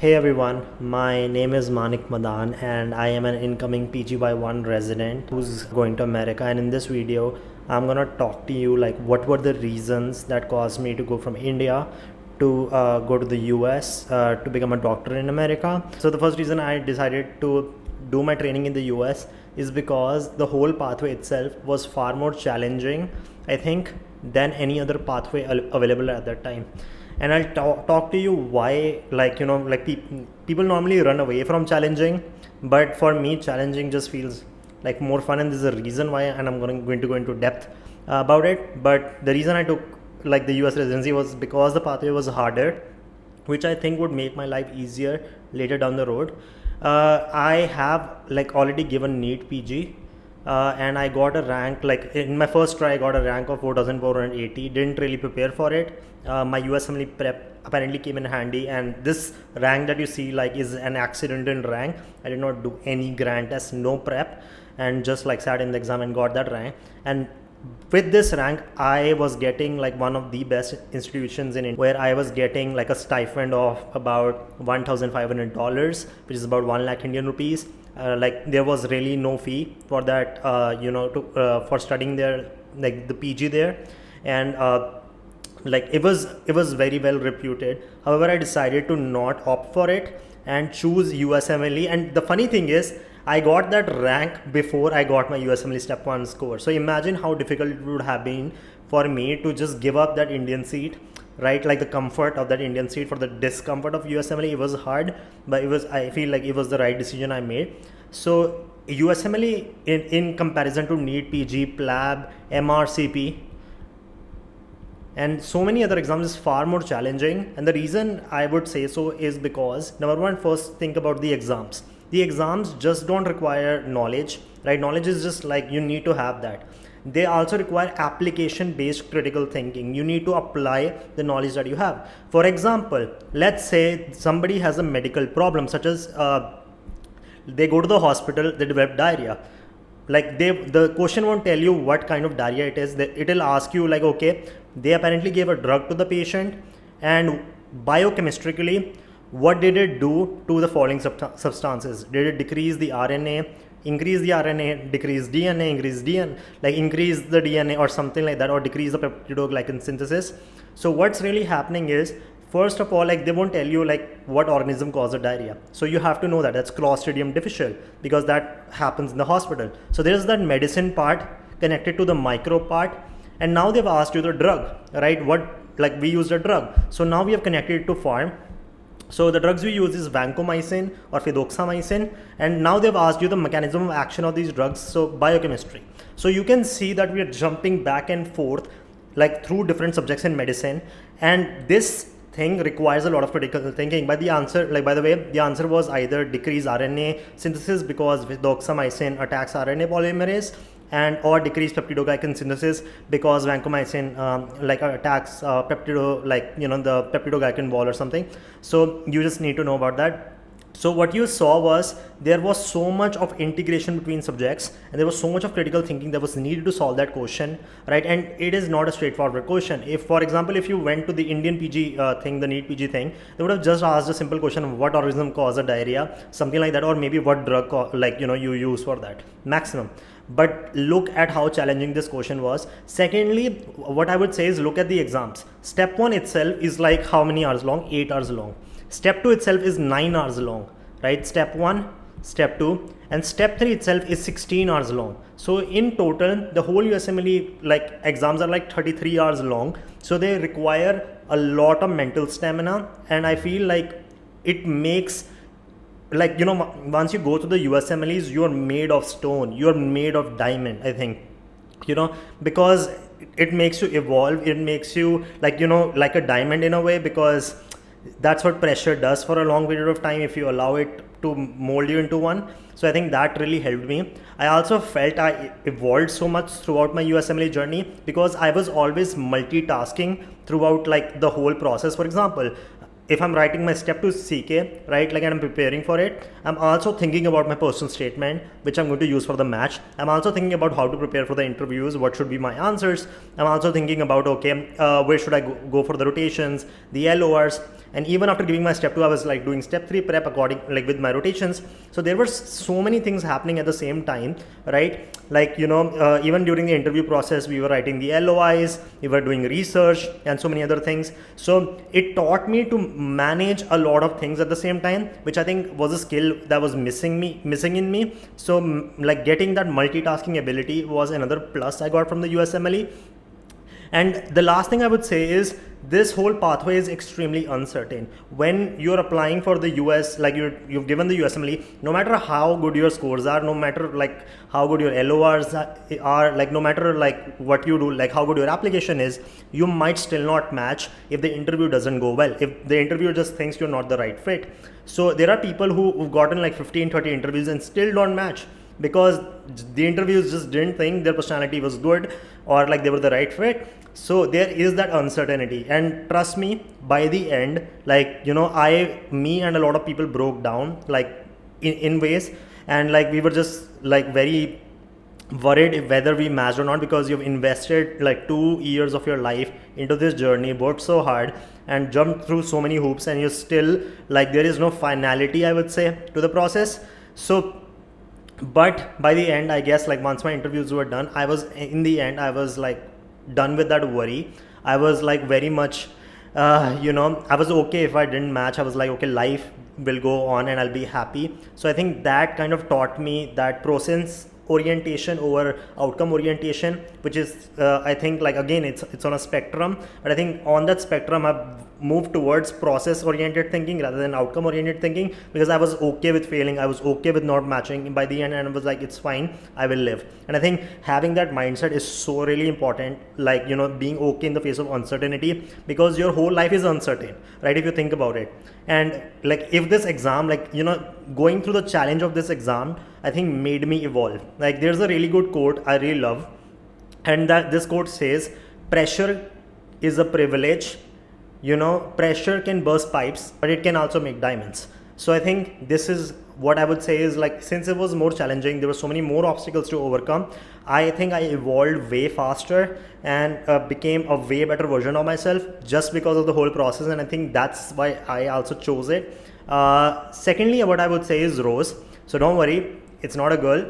Hey everyone, my name is Manik Madaan and I am an incoming PGY-1 resident who's going to America, and in this video I'm gonna talk to you like what were the reasons that caused me to go from India to go to the US to become a doctor in America. So the first reason I decided to do my training in the US is because the whole pathway itself was far more challenging, I think, than any other pathway available at that time. And I'll talk to you why, people normally run away from challenging, but for me challenging just feels like more fun, and there's a reason why, and I'm going to go into depth about it. But the reason I took like the US residency was because the pathway was harder, which I think would make my life easier later down the road. I have like already given NEET PG, and I got a rank, like in my first try I got a rank of 4480. Didn't really prepare for it. My USMLE prep apparently came in handy, and this rank that you see like is an accidental rank. I did not do any grant test, no prep, and just like sat in the exam and got that rank. And with this rank I was getting like one of the best institutions in India, where I was getting like a stipend of about $1,500, which is about 1 lakh Indian rupees. Like there was really no fee for that, for studying there, like the PG there. And like it was very well reputed. However, I decided to not opt for it and choose USMLE. And the funny thing is, I got that rank before I got my USMLE step 1 score. So imagine how difficult it would have been for me to just give up that Indian seat, right? Like the comfort of that Indian seat for the discomfort of USMLE. It was hard, but I feel like it was the right decision I made. So USMLE in comparison to NEET, PG, PLAB, MRCP, and so many other exams is far more challenging. And the reason I would say so is because, number one, first think about the exams. The exams just don't require knowledge, right? Knowledge is just like you need to have that. They also require application based critical thinking. You need to apply the knowledge that you have. For example, let's say somebody has a medical problem, such as they go to the hospital, they develop diarrhea. Like the question won't tell you what kind of diarrhea it is. It'll ask you like, okay, they apparently gave a drug to the patient, and biochemically, what did it do to the following substances? Did it decrease the RNA, increase the RNA, decrease DNA, increase DNA, like increase the DNA or something like that, or decrease the peptidoglycan synthesis? So what's really happening is, first of all, like they won't tell you like what organism caused the diarrhea. So you have to know that that's Clostridium difficile, because that happens in the hospital. So there's that medicine part connected to the micro part. And now they've asked you the drug, right? Like we used a drug. So now we have connected it to pharm. So the drugs we use is vancomycin or fidaxomicin, and now they've asked you the mechanism of action of these drugs, so biochemistry. So you can see that we are jumping back and forth like through different subjects in medicine, and this thing requires a lot of critical thinking. But the answer, like by the way, the answer was either decrease RNA synthesis because fidaxomicin attacks RNA polymerase, and or decrease peptidoglycan synthesis because vancomycin attacks the peptidoglycan wall or something. So you just need to know about that. So what you saw was there was so much of integration between subjects, and there was so much of critical thinking that was needed to solve that question, right? And it is not a straightforward question. If, for example, if you went to the Indian PG thing, the NEET PG thing, they would have just asked a simple question of what organism caused the diarrhea, something like that, or maybe what drug you use for that, maximum. But look at how challenging this question was. Secondly, what I would say is look at the exams. Step 1 itself is like how many hours long? 8 hours long. Step 2 itself is 9 hours long, right? Step 1, step 2, and step 3 itself is 16 hours long. So in total, the whole USMLE like exams are like 33 hours long. So they require a lot of mental stamina, and I feel like it makes, like, you know, once you go to the USMLEs, you're made of stone, you're made of diamond, I think, you know, because it makes you evolve. It makes you like, you know, like a diamond in a way, because that's what pressure does for a long period of time if you allow it to mold you into one. So I think that really helped me. I also felt I evolved so much throughout my USMLE journey, because I was always multitasking throughout like the whole process. For example, if I'm writing my step to CK, right, like, and I'm preparing for it, I'm also thinking about my personal statement, which I'm going to use for the match. I'm also thinking about how to prepare for the interviews, what should be my answers. I'm also thinking about, okay, where should I go for the rotations, the LORs. And even after giving my step 2, I was like doing step 3 prep according, like, with my rotations. So there were so many things happening at the same time, right? Like, you know, even during the interview process, we were writing the LOIs, we were doing research and so many other things. So it taught me to manage a lot of things at the same time, which I think was a skill that was missing in me. So like, getting that multitasking ability was another plus I got from the USMLE. And the last thing I would say is, this whole pathway is extremely uncertain. When you're applying for the US, like, you've given the USMLE, no matter how good your scores are, no matter like how good your LORs are, like, no matter like what you do, like how good your application is, you might still not match if the interview doesn't go well, if the interviewer just thinks you're not the right fit. So there are people who've gotten like 15-30 interviews and still don't match, because the interviews just didn't think their personality was good or like they were the right fit. So there is that uncertainty, and trust me, by the end, like, you know, me and a lot of people broke down, like, in ways, and like we were just like very worried whether we matched or not, because you've invested like 2 years of your life into this journey, worked so hard and jumped through so many hoops, and you're still like, there is no finality, I would say, to the process. So but by the end, I guess, like, once my interviews were done, I was like done with that worry. I was like very much, you know, I was okay if I didn't match. I was like, okay, life will go on and I'll be happy. So I think that kind of taught me that process orientation over outcome orientation, which is I think, like, again, it's on a spectrum, but I think on that spectrum I've moved towards process oriented thinking rather than outcome oriented thinking, because I was okay with failing, I was okay with not matching by the end, and I was like, it's fine, I will live. And I think having that mindset is so really important, like, you know, being okay in the face of uncertainty, because your whole life is uncertain, right, if you think about it. And like, if this exam, like, you know, going through the challenge of this exam, I think made me evolve. Like, there's a really good quote I really love, and that this quote says, pressure is a privilege. You know, pressure can burst pipes, but it can also make diamonds. So I think this is what I would say is, like, since it was more challenging, there were so many more obstacles to overcome, I think I evolved way faster and became a way better version of myself just because of the whole process. And I think that's why I also chose it. Secondly, what I would say is ROSE. So don't worry, it's not a girl.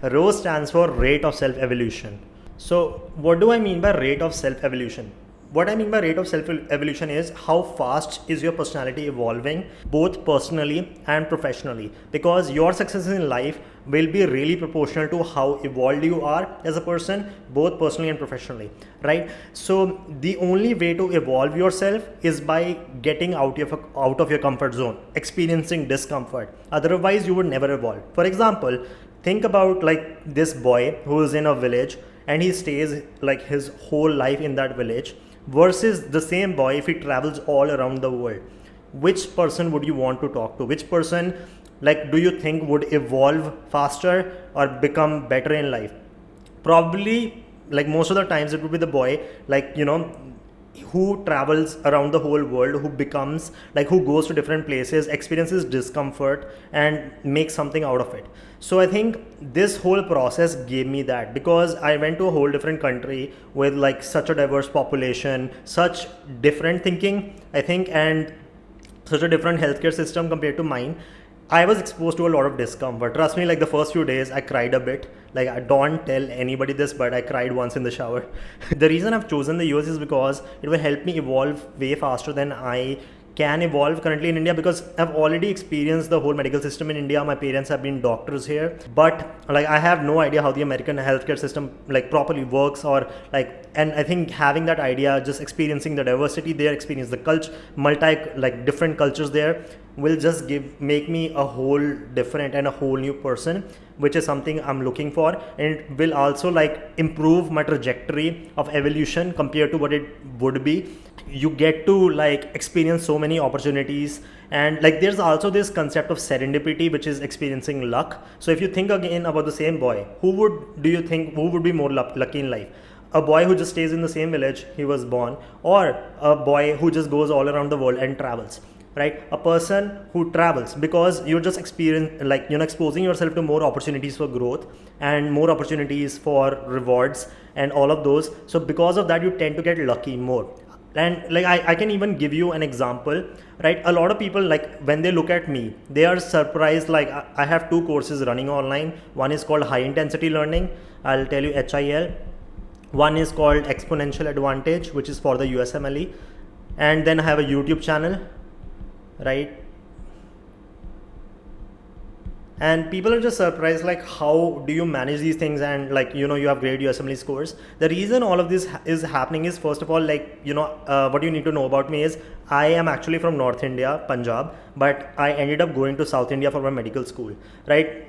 ROSE stands for rate of self-evolution. So what do I mean by rate of self-evolution? What I mean by rate of self-evolution is how fast is your personality evolving, both personally and professionally, because your success in life will be really proportional to how evolved you are as a person, both personally and professionally, right? So the only way to evolve yourself is by getting out of your comfort zone, experiencing discomfort. Otherwise, you would never evolve. For example, think about like this boy who is in a village and he stays like his whole life in that village, versus the same boy if he travels all around the world. Which person would you want to talk to? Which person, like, do you think would evolve faster or become better in life? Probably, like, most of the times it would be the boy, like, you know, who travels around the whole world, who becomes like, who goes to different places, experiences discomfort and makes something out of it. So I think this whole process gave me that, because I went to a whole different country with like such a diverse population, such different thinking, I think, and such a different healthcare system compared to mine. I was exposed to a lot of discomfort. Trust me, like the first few days I cried a bit. Like, I don't tell anybody this, but I cried once in the shower. The reason I've chosen the US is because it will help me evolve way faster than I can evolve currently in India, because I've already experienced the whole medical system in India. My parents have been doctors here, but like, I have no idea how the American healthcare system like properly works, or like, and I think having that idea, just experiencing the diversity there, experience the culture, like different cultures there, will just make me a whole different and a whole new person, which is something I'm looking for. And it will also like improve my trajectory of evolution compared to what it would be. You get to like experience so many opportunities, and like there's also this concept of serendipity, which is experiencing luck. So if you think again about the same boy, who would be more lucky in life? a boy who just stays in the same village he was born, or a boy who just goes all around the world and travels, right? A person who travels, because you're just exposing yourself to more opportunities for growth and more opportunities for rewards and all of those. So because of that, you tend to get lucky more. And like I can even give you an example, right? A lot of people, like when they look at me, they are surprised. Like I have 2 courses running online. One is called high intensity learning, I'll tell you, HIL. One is called exponential advantage, which is for the USMLE. And then I have a YouTube channel, right? And people are just surprised, like how do you manage these things, and like, you know, you have great USMLE scores. The reason all of this is happening is, first of all, like, you know, what you need to know about me is I am actually from North India, Punjab, but I ended up going to South India for my medical school, right?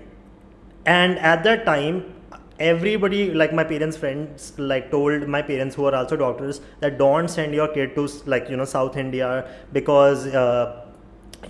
And at that time, everybody, like my parents' friends, like told my parents, who are also doctors, that don't send your kid to, like, you know, South India, because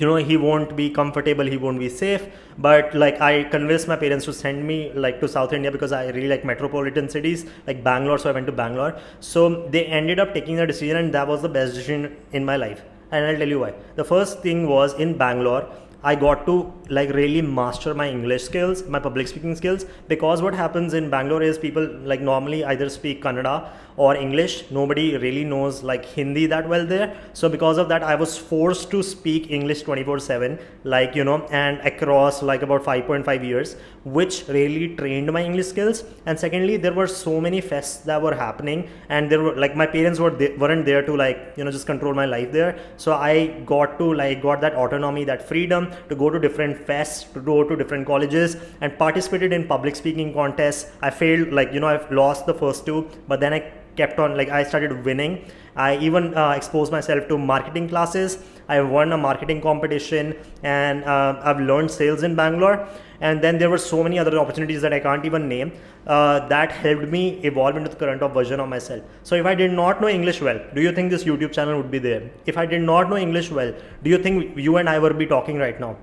you know, he won't be comfortable, he won't be safe. But like I convinced my parents to send me like to South India, because I really like metropolitan cities like Bangalore, so I went to Bangalore. So they ended up taking the decision, and that was the best decision in my life. And I'll tell you why. The first thing was, in Bangalore I got to like really master my English skills, my public speaking skills, because what happens in Bangalore is people like normally either speak Kannada or English. Nobody really knows like Hindi that well there. So because of that, I was forced to speak English 24/7, like, you know, and across like about 5.5 years, which really trained my English skills. And secondly, there were so many fests that were happening, and there were like, my parents weren't there to like, you know, just control my life there. So I got that autonomy, that freedom to go to different fests, to go to different colleges, and participated in public speaking contests. I failed, like, you know, I've lost the first 2, but then I kept on, like I started winning. I even exposed myself to marketing classes. I won a marketing competition, and I've learned sales in Bangalore. And then there were so many other opportunities that I can't even name that helped me evolve into the current version of myself. So if I did not know English well, do you think this YouTube channel would be there? If I did not know English well, do you think you and I would be talking right now?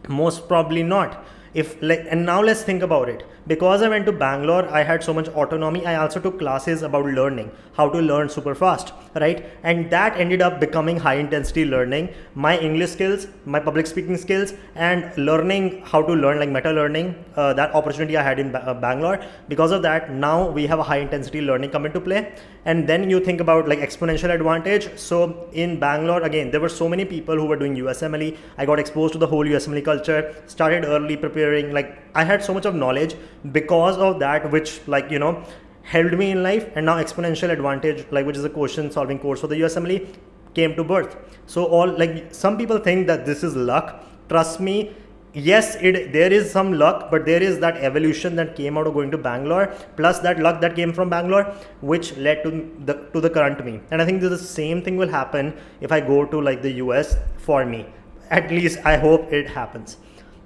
Most probably not. And now let's think about it. Because I went to Bangalore, I had so much autonomy. I also took classes about learning, how to learn super fast, right? And that ended up becoming high intensity learning. My English skills, my public speaking skills, and learning how to learn, like meta learning, that opportunity I had in Bangalore. Because of that, now we have a high intensity learning come into play. And then you think about like exponential advantage. So in Bangalore, again, there were so many people who were doing USMLE. I got exposed to the whole USMLE culture, started early preparing. Like I had so much of knowledge because of that, which, like, you know, helped me in life. And now exponential advantage, like, which is a question solving course for the USMLE, came to birth. So all, like, some people think that this is luck. Trust me, yes, there is some luck, but there is that evolution that came out of going to Bangalore, plus that luck that came from Bangalore, which led to the current me. And I think the same thing will happen if I go to like the US for me. At least I hope it happens.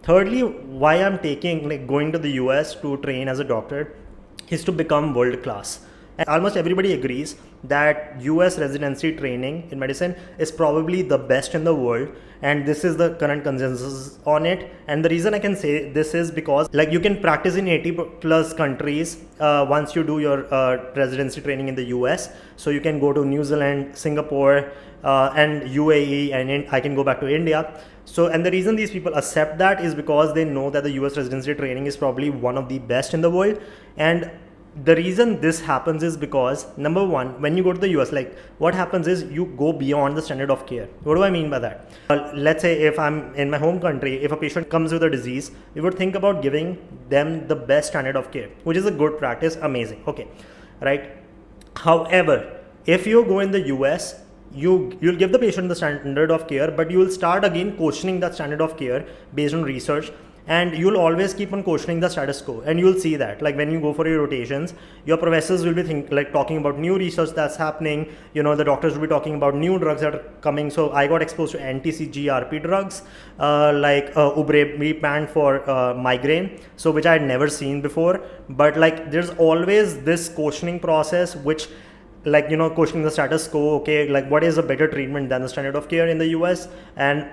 Thirdly, why I'm going to the US to train as a doctor is to become world class. And almost everybody agrees that US residency training in medicine is probably the best in the world, and this is the current consensus on it. And the reason I can say this is because, like, you can practice in 80 plus countries once you do your residency training in the US. So you can go to New Zealand, Singapore, and UAE, and I can go back to India. So, and the reason these people accept that is because they know that the US residency training is probably one of the best in the world. And the reason this happens is because, number one, when you go to the US, like, what happens is you go beyond the standard of care. What do I mean by that? Let's say if I'm in my home country, if a patient comes with a disease, we would think about giving them the best standard of care, which is a good practice, amazing, okay, right? However, if you go in the US, you'll give the patient the standard of care, but you will start again questioning that standard of care based on research, and you'll always keep on questioning the status quo. And you'll see that, like, when you go for your rotations, your professors will be talking about new research that's happening. You know, the doctors will be talking about new drugs that are coming. So I got exposed to anti-CGRP drugs, like Ubrelvant for migraine, so which I had never seen before. But like, there's always this questioning process, which, like, you know, questioning the status quo. Okay, like, what is a better treatment than the standard of care in the US? And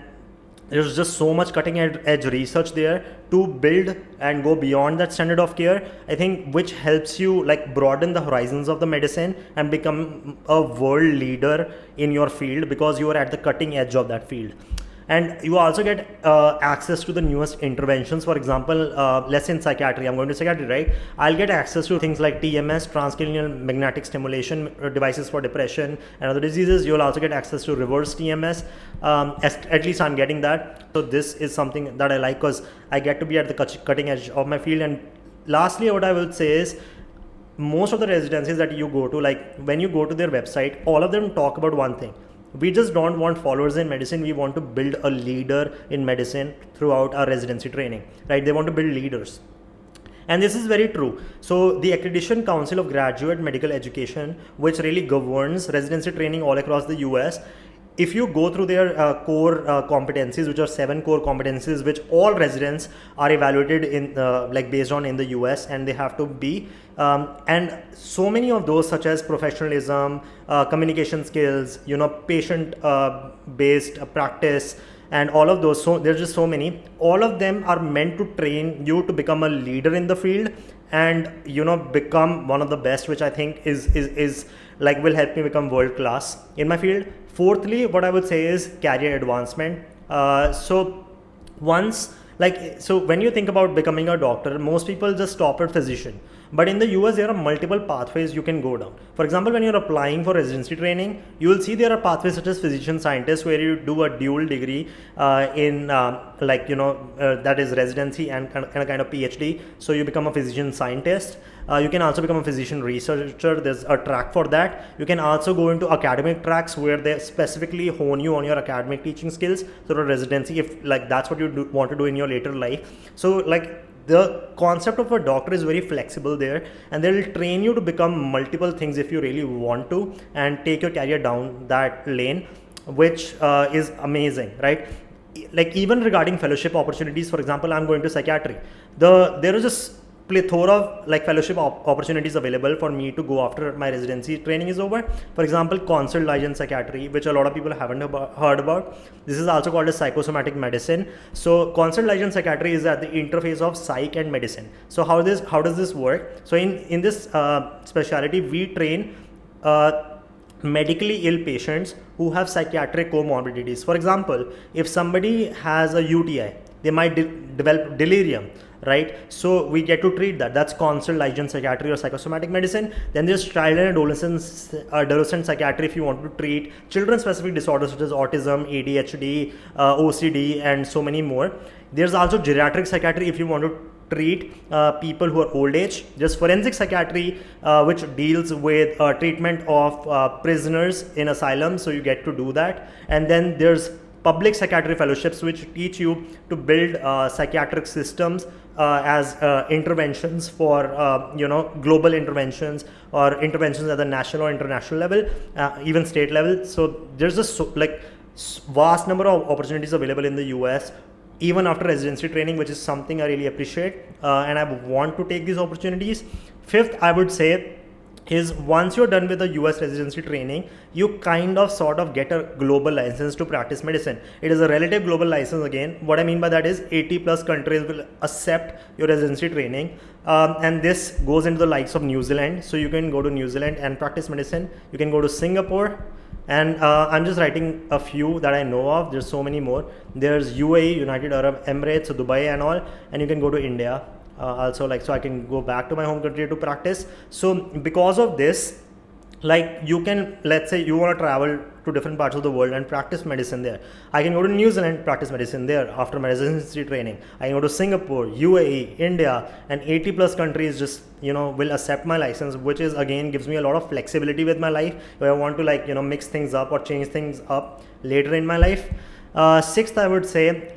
there's just so much cutting edge research there to build and go beyond that standard of care, I think, which helps you like broaden the horizons of the medicine and become a world leader in your field, because you are at the cutting edge of that field. And you also get access to the newest interventions. For example, let's say in psychiatry, I'm going to psychiatry, right? I'll get access to things like TMS, transcranial magnetic stimulation devices for depression and other diseases. You'll also get access to reverse TMS. At least I'm getting that. So this is something that I like, because I get to be at the cutting edge of my field. And lastly, what I will say is, most of the residencies that you go to, like when you go to their website, all of them talk about one thing: we just don't want followers in medicine, we want to build a leader in medicine throughout our residency training, right? They want to build leaders. And this is very true. So the Accreditation Council of Graduate Medical Education, which really governs residency training all across the US, if you go through their core competencies, which are 7 core competencies, which all residents are evaluated in like based on in the US, and they have to be and so many of those, such as professionalism, communication skills, you know, patient based practice, and all of those. So there's just so many. All of them are meant to train you to become a leader in the field, and you know, become one of the best, which I think is like will help me become world class in my field. Fourthly, what I would say is career advancement. So when you think about becoming a doctor, most people just stop at physician. But in the US, there are multiple pathways you can go down. For example, when you're applying for residency training, you will see there are pathways such as physician scientist, where you do a dual degree in that is residency and a kind of PhD. So you become a physician scientist. You can also become a physician researcher. There's a track for that. You can also go into academic tracks where they specifically hone you on your academic teaching skills. So the residency, if like that's what you want to do in your later life. So like the concept of a doctor is very flexible there, and they'll train you to become multiple things if you really want to, and take your career down that lane, which is amazing, right? Like even regarding fellowship opportunities, for example, I'm going to psychiatry. There is just plethora of like fellowship opportunities available for me to go after my residency training is over. For example, consult liaison psychiatry, which a lot of people haven't heard about. This is also called as psychosomatic medicine. So consult liaison psychiatry is at the interface of psych and medicine. So how does this work? So in this specialty, we train medically ill patients who have psychiatric comorbidities. For example, if somebody has a UTI, they might develop delirium, right? So we get to treat that. That's consult liaison psychiatry or psychosomatic medicine. Then there's child and adolescent psychiatry if you want to treat children-specific disorders such as autism, ADHD, OCD, and so many more. There's also geriatric psychiatry if you want to treat people who are old age. There's forensic psychiatry, which deals with treatment of prisoners in asylums, so you get to do that. And then there's public psychiatry fellowships, which teach you to build psychiatric systems as interventions for global interventions, or interventions at the national or international level, even state level. So there's just vast number of opportunities available in the US, even after residency training, which is something I really appreciate, and I want to take these opportunities. Fifth, I would say, is once you're done with the US residency training, you kind of sort of get a global license to practice medicine. It is a relative global license again. What I mean by that is 80 plus countries will accept your residency training, and this goes into the likes of New Zealand. So you can go to New Zealand and practice medicine. You can go to Singapore, and I'm just writing a few that I know of. There's so many more. There's UAE, United Arab Emirates, Dubai and all, and you can go to India. Also, so I can go back to my home country to practice. So because of this, you can, let's say you want to travel to different parts of the world and practice medicine there. I can go to New Zealand, practice medicine there after my residency training. I can go to Singapore, UAE, India, and 80 plus countries just will accept my license, which is again gives me a lot of flexibility with my life, where I want to mix things up or change things up later in my life. Sixth, I would say,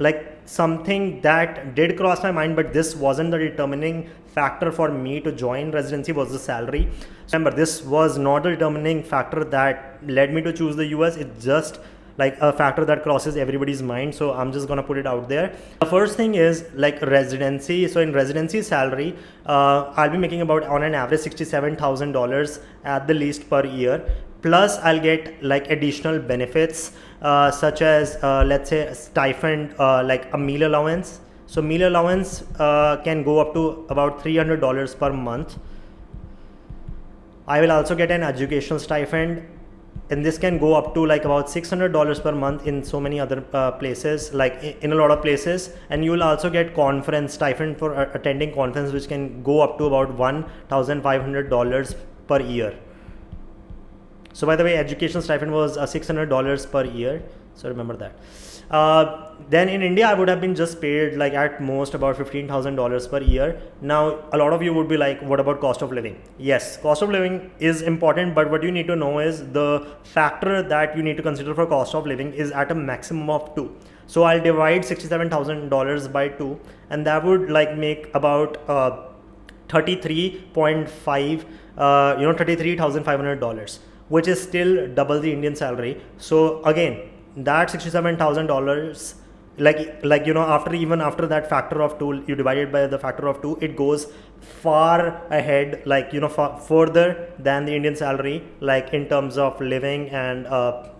something that did cross my mind, but this wasn't the determining factor for me to join residency, was the salary. So remember, this was not the determining factor that led me to choose the US. It's just a factor that crosses everybody's mind. So I'm just gonna put it out there. The first thing is residency. So in residency salary, I'll be making about on an average $67,000 at the least per year. Plus I'll get additional benefits such as let's say a stipend, like a meal allowance. So meal allowance can go up to about $300 per month. I will also get an educational stipend, and this can go up to like about $600 per month in so many other places, like in a lot of places. And you will also get conference stipend for attending conference, which can go up to about $1,500 per year. So by the way, education stipend was $600 per year, so remember that. Then in India, I would have been just paid like at most about $15,000 per year. Now, a lot of you would be like, what about cost of living? Yes, cost of living is important, but what you need to know is the factor that you need to consider for cost of living is at a maximum of 2. So I'll divide $67,000 by 2, and that would like make about 33.5, $33,500, which is still double the Indian salary. So again, that $67,000, after that factor of 2, you divide it by the factor of 2, it goes far ahead, further than the Indian salary, like in terms of living, and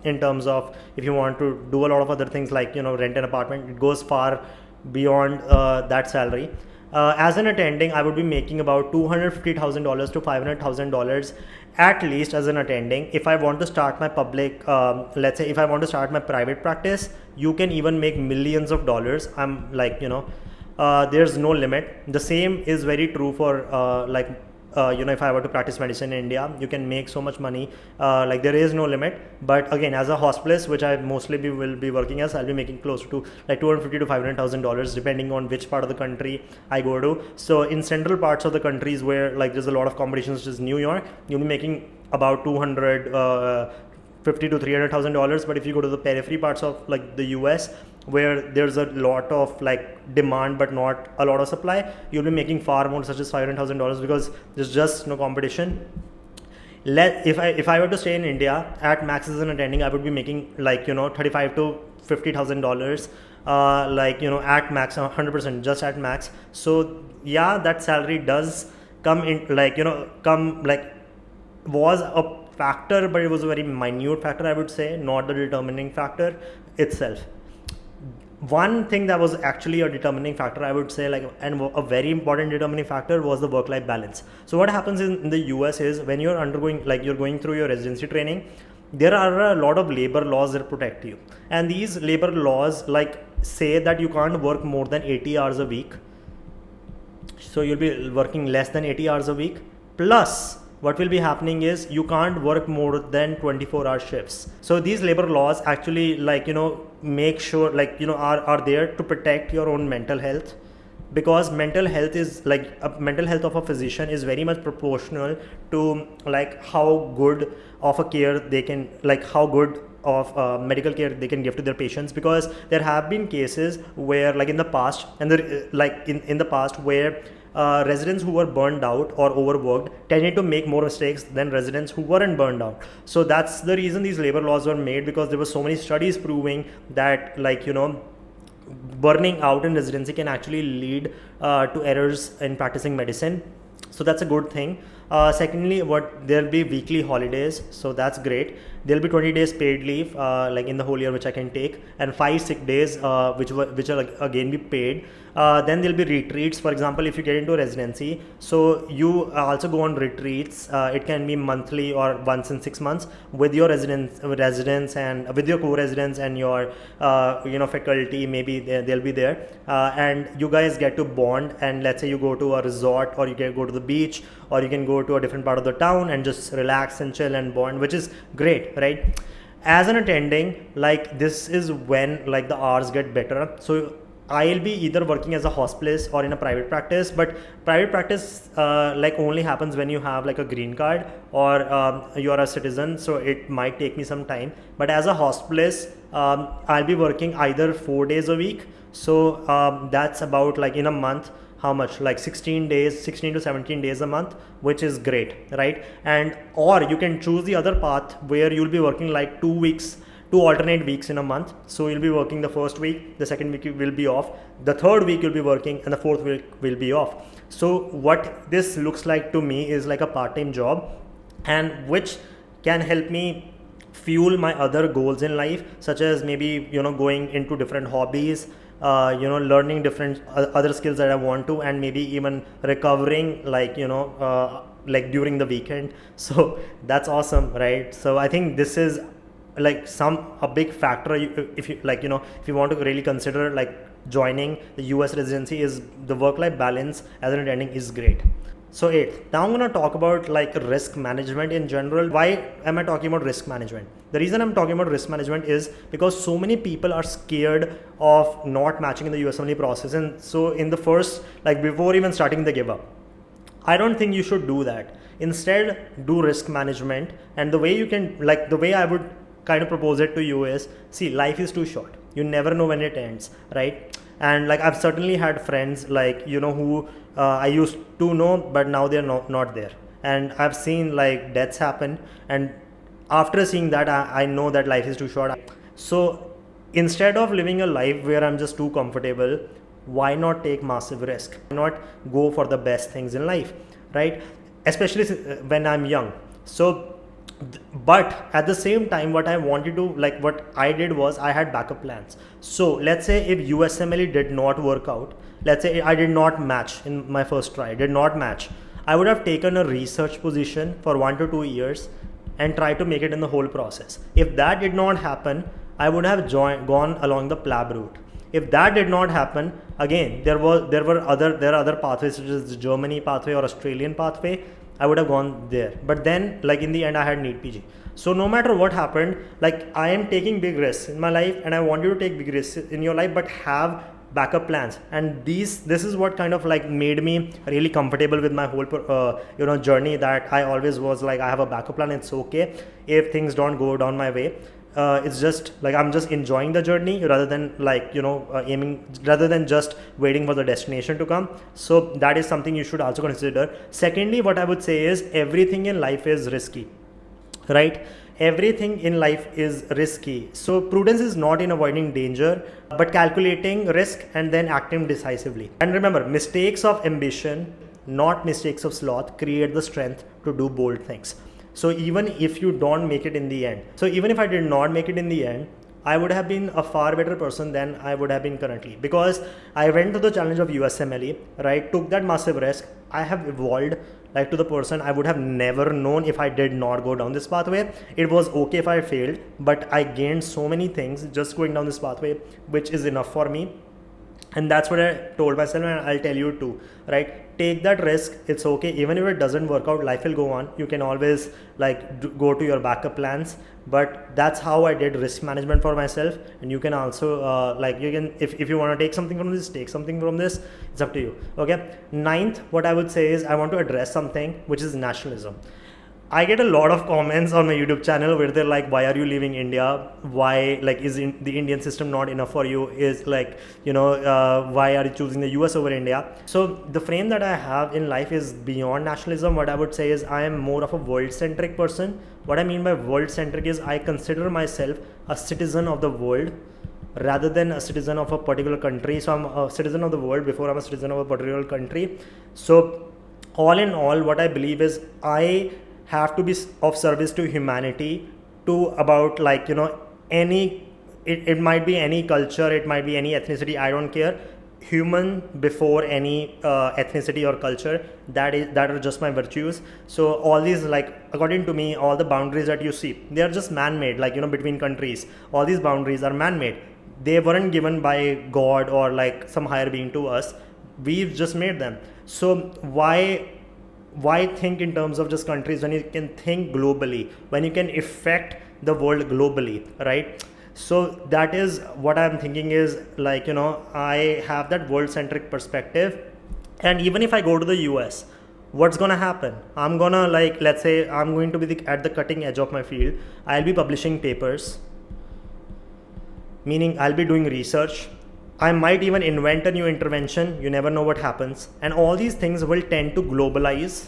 in terms of if you want to do a lot of other things like rent an apartment, it goes far beyond that salary. As an attending, I would be making about $250,000 to $500,000 at least as an attending. If I want to start my public, let's say if I want to start my private practice, you can even make millions of dollars. I'm like, there's no limit. The same is very true for if I were to practice medicine in India, you can make so much money, like there is no limit. But again, as a hospitalist, which I mostly will be working as, I'll be making close to like $250,000 to $500,000 depending on which part of the country I go to. So in central parts of the countries where like there's a lot of competition, such as New York, you'll be making about $250,000 to $300,000. But if you go to the periphery parts of like the US, where there's a lot of like demand but not a lot of supply, you'll be making far more, such as $500,000, because there's just no competition. If I were to stay in India at max as an attending, I would be making like $35,000 to $50,000, at max, 100%, just at max. So yeah, that salary does come in was a factor, but it was a very minute factor, I would say, not the determining factor itself. One thing that was actually a determining factor, I would say, and a very important determining factor, was the work-life balance. So what happens in the US is, when you're undergoing, you're going through your residency training, there are a lot of labor laws that protect you. And these labor laws say that you can't work more than 80 hours a week. So you'll be working less than 80 hours a week. Plus, what will be happening is you can't work more than 24-hour shifts. So these labor laws actually make sure are there to protect your own mental health, because mental health is mental health of a physician is very much proportional to how good of a care they can, how good of medical care they can give to their patients. Because there have been cases where in the past, and in the past, where residents who were burned out or overworked tended to make more mistakes than residents who weren't burned out. So that's the reason these labor laws were made, because there were so many studies proving that burning out in residency can actually lead to errors in practicing medicine. So that's a good thing. Secondly, there'll be weekly holidays, so that's great. There'll be 20 days paid leave in the whole year, which I can take, and 5 sick days which will again be paid. Then there'll be retreats. For example, if you get into residency, so you also go on retreats. It can be monthly or once in 6 months with your residents and with your co-residents and your faculty. Maybe they'll be there, and you guys get to bond. And let's say you go to a resort, or you can go to the beach, or you can go to a different part of the town and just relax and chill and bond, which is great, right? As an attending, this is when the hours get better. So I'll be either working as a hospitalist or in a private practice, but private practice only happens when you have a green card or you are a citizen, so it might take me some time. But as a hospitalist, I'll be working either 4 days a week, so that's about in a month, how much, 16 to 17 days a month, which is great, right? And or you can choose the other path where you'll be working 2 alternate weeks in a month. So you'll be working the first week, the second week will be off, the third week you'll be working, and the fourth week will be off. So what this looks like to me is a part-time job, and which can help me fuel my other goals in life, such as maybe, you know, going into different hobbies, you know, learning different other skills that I want to, and maybe even recovering, like, you know, like during the weekend. So that's awesome, right? So I think this is like a big factor, if you like, you know, if you want to really consider like joining the US residency, is the work-life balance as an attending is great. So 8th, now I'm going to talk about like risk management in general. Why am I talking about risk management? The reason I'm talking about risk management is because so many people are scared of not matching in the USMLE process. And so in the first, like before even starting the give up, I don't think you should do that. Instead, do risk management. And the way you can, like the way I would kind of propose it to you is, see, life is too short. You never know when it ends, right? And like I've certainly had friends, like, you know, who I used to know, but now they're not there. And I've seen like deaths happen. And after seeing that, I know that life is too short. So instead of living a life where I'm just too comfortable, why not take massive risk? Why not go for the best things in life, right? Especially when I'm young. So but at the same time, what I wanted to, like what I did was I had backup plans. So let's say if USMLE did not work out, let's say I did not match in my first try, did not match, I would have taken a research position for 1 to 2 years and tried to make it in the whole process. If that did not happen, I would have gone along the PLAB route. If that did not happen, again, there are other pathways, such as the Germany pathway or Australian pathway. I would have gone there. But then, like in the end, I had NEET PG. So no matter what happened, like I am taking big risks in my life, and I want you to take big risks in your life, but have backup plans. And this is what kind of like made me really comfortable with my whole you know, journey, that I always was like, I have a backup plan. It's okay if things don't go down my way. It's just like I'm just enjoying the journey rather than like, you know, aiming, rather than just waiting for the destination to come. So that is something you should also consider. Secondly, what I would say is everything in life is risky, right? Everything in life is risky. So prudence is not in avoiding danger, but calculating risk and then acting decisively. And remember, mistakes of ambition, not mistakes of sloth, create the strength to do bold things. So even if you don't make it in the end, so even if I did not make it in the end, I would have been a far better person than I would have been currently, because I went to the challenge of USMLE, right? Took that massive risk. I have evolved like to the person I would have never known if I did not go down this pathway. It was okay if I failed, but I gained so many things just going down this pathway, which is enough for me. And that's what I told myself, and I'll tell you too, right? Take that risk. It's okay. Even if it doesn't work out, life will go on. You can always like go to your backup plans. But that's how I did risk management for myself. And you can also like, you can, if you want to take something from this, take something from this. It's up to you. Okay. 9th, what I would say is I want to address something, which is nationalism. I get a lot of comments on my YouTube channel where they're like, why are you leaving India? Why, like, is the Indian system not enough for you? Is like, you know, why are you choosing the US over India? So the frame that I have in life is beyond nationalism. What I would say is I am more of a world-centric person. What I mean by world-centric is I consider myself a citizen of the world rather than a citizen of a particular country. So I'm a citizen of the world before I'm a citizen of a particular country. So all in all, what I believe is I have to be of service to humanity, to about like, you know, any, it might be any culture, it might be any ethnicity, I don't care. Human before any ethnicity or culture. That are just my virtues. So all these, like, according to me, all the boundaries that you see, they are just man-made, like, you know, between countries. All these boundaries are man-made. They weren't given by God or like some higher being to us. We've just made them. So why think in terms of just countries when you can think globally, when you can affect the world globally, right? So that is what I'm thinking is like, you know, I have that world-centric perspective. And even if I go to the US, what's gonna happen? I'm gonna, like, let's say I'm going to be at the cutting edge of my field. I'll be publishing papers, meaning I'll be doing research. I might even invent a new intervention. You never know what happens. And all these things will tend to globalize,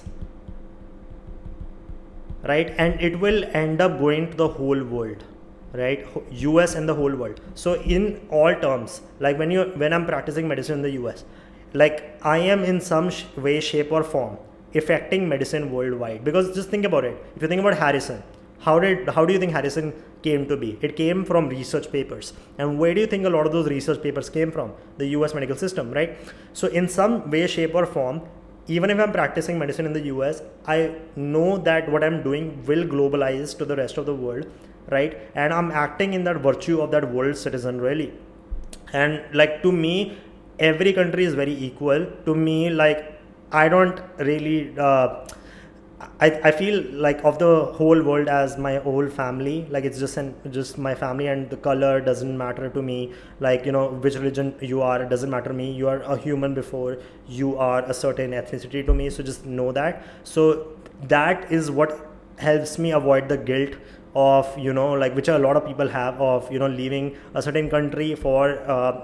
right? And it will end up going to the whole world, right? US and the whole world. So in all terms, like when I'm practicing medicine in the US, like I am in some way, shape or form affecting medicine worldwide. Because just think about it. If you think about Harrison, how do you think Harrison came to be? It came from research papers. And where do you think a lot of those research papers came from? The US medical system, right? So in some way, shape or form, even if I'm practicing medicine in the US, I know that what I'm doing will globalize to the rest of the world, right? And I'm acting in that virtue of that world citizen, really. And like, to me, every country is very equal. To me, like, I don't really I feel like of the whole world as my whole family. Like, it's just my family, and the color doesn't matter to me. Like, you know, which religion you are, it doesn't matter to me. You are a human before you are a certain ethnicity to me. So just know that. So that is what helps me avoid the guilt of, you know, like, which a lot of people have, of, you know, leaving a certain country for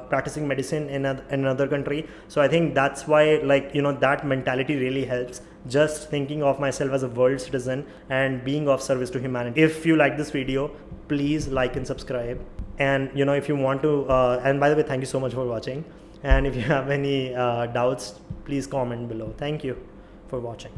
practicing medicine in another country. So I think that's why, like, you know, that mentality really helps, just thinking of myself as a world citizen and being of service to humanity. If you like this video, please like and subscribe. And, you know, if you want to and by the way, thank you so much for watching. And if you have any doubts, please comment below. Thank you for watching.